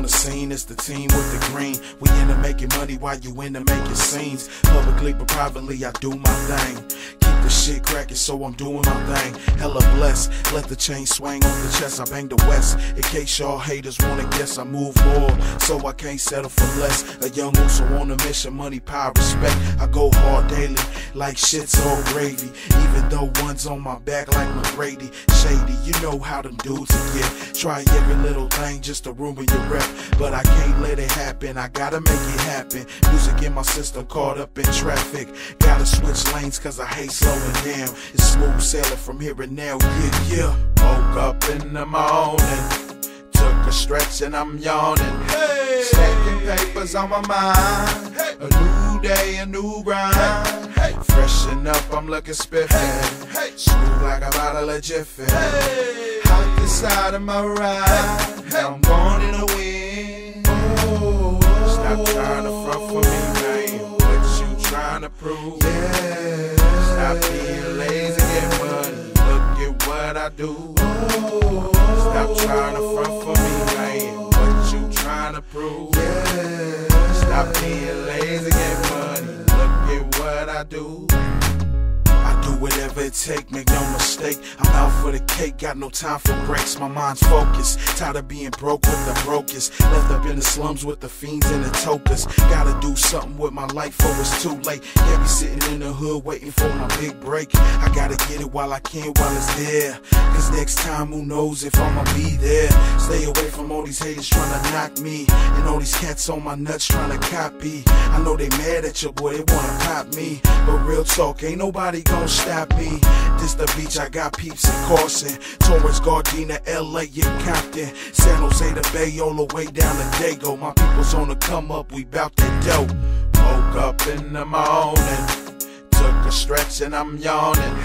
on the scene, it's the team with the green. We into making money while you into making scenes. Publicly but privately, I do my thing. Keep the shit cracking, so I'm doing my thing. Hella blessed, let the chain swing on the chest. I bang the west, in case y'all haters wanna guess. I move more, so I can't settle for less. A young Uso on a mission, money, power, respect. I go hard daily, like shit's all gravy. Even though one's on my back like McGrady. Shady, you know how them dudes get. Try every little thing just to ruin your rep, but I can't let it happen, I gotta make it happen. Music in my system, caught up in traffic. Gotta switch lanes cause I hate slowing down. It's smooth sailing from here and now, yeah. Woke up in the morning, took a stretch and I'm yawning. Stacking papers on my mind. A new day, a new grind. Freshen up, I'm looking spiffy. Smooth like a bottle of Jiffy. Hot the side of my ride. Now I'm going in the wind. Stop trying to front for me, man. What you trying to prove? Yeah. Stop being lazy, get money. Look at what I do. Stop trying to front for me, man. What you trying to prove? Yeah. Stop being lazy, get money. Look at what I do. I do whatever it take, make no mistake. I'm out for the cake, got no time for breaks. My mind's focused, tired of being broke with the brokest. Left up in the slums with the fiends and the tokers. Gotta do something with my life, or it's too late. Can't be sitting in the hood waiting for my big break. I gotta get it while I can, while it's there. Cause next time, who knows if I'ma be there. Stay away from all these haters trying to knock me, and all these cats on my nuts trying to copy. I know they mad at you, boy, they wanna pop me. But real talk, ain't nobody gonna stop me. This the beach, I got peeps in Carson, Torrance, Gardena, LA, and Compton, San Jose, the Bay, all the way down to Dago. My people's on the come up, we bout that dough. Woke up in the morning, took a stretch and I'm yawning.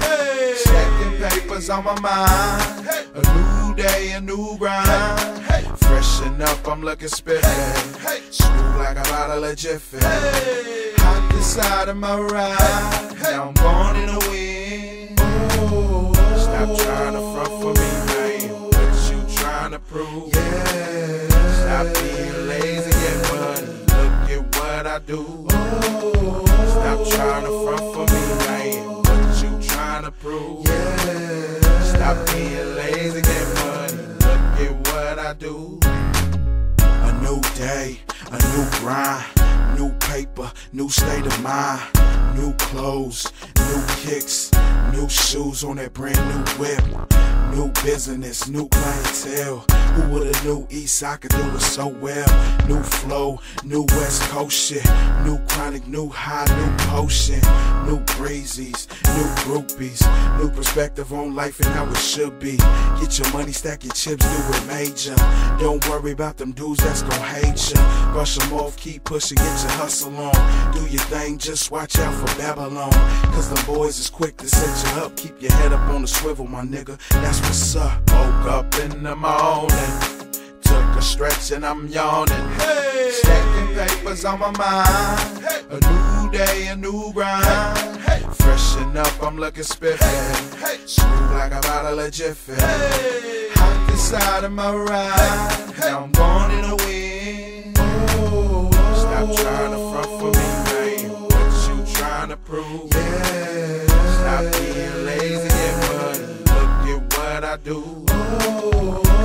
Stacking papers on my mind. A new day, a new grind. Freshen up, I'm looking spiffy. Smooth like a bottle of Jiffy. Hot the side of my ride. Now I'm going in the wind. Stop trying to front for me, man. What you trying to prove? Yeah. Stop being lazy, get money. Look at what I do. Stop trying to front for me, man. What you trying to prove? Yeah. Stop being lazy, get money. Look at what I do. A new day, a new grind. New paper, new state of mind. New clothes, new kicks, new shoes on that brand new whip. New business, new clientele. Who would've knew Eastside could do it so well? New flow, new West Coast shit. New chronic, new high, new potion. New breezies, new groupies. New perspective on life and how it should be. Get your money, stack your chips, do it major. Don't worry about them dudes that's gon' hate ya. Brush them off, keep pushing, get your hustle on. Do your thing, just watch out for Babylon. Cause the boys is quick to set you up. Keep your head up on the swivel, my nigga. That's what's up. Woke up in the morning, took a stretch and I'm yawning. Stacking papers on my mind. A new day, a new grind. Freshen up, I'm looking spiffy. Smooth like a bottle of Jiffy. Hot the side of my ride. Now I'm going in the wind. Stop trying to front for me, man. What you trying to prove? Yeah. Stop being lazy, get money. Look at what I do.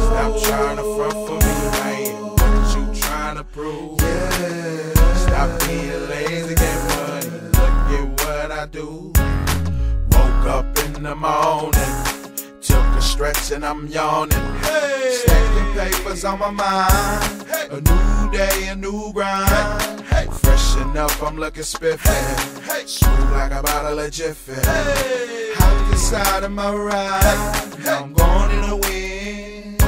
Stop trying to front for me, man. What you trying to prove? Yeah. Stop being lazy, get money. Look at what I do. Woke up in the morning, took a stretch and I'm yawning. Stacking papers on my mind. A new day, a new grind. Freshen up, I'm looking spiffy. Smooth like a bottle of Jiffy. Hot the side of my ride. Now I'm going in the wind.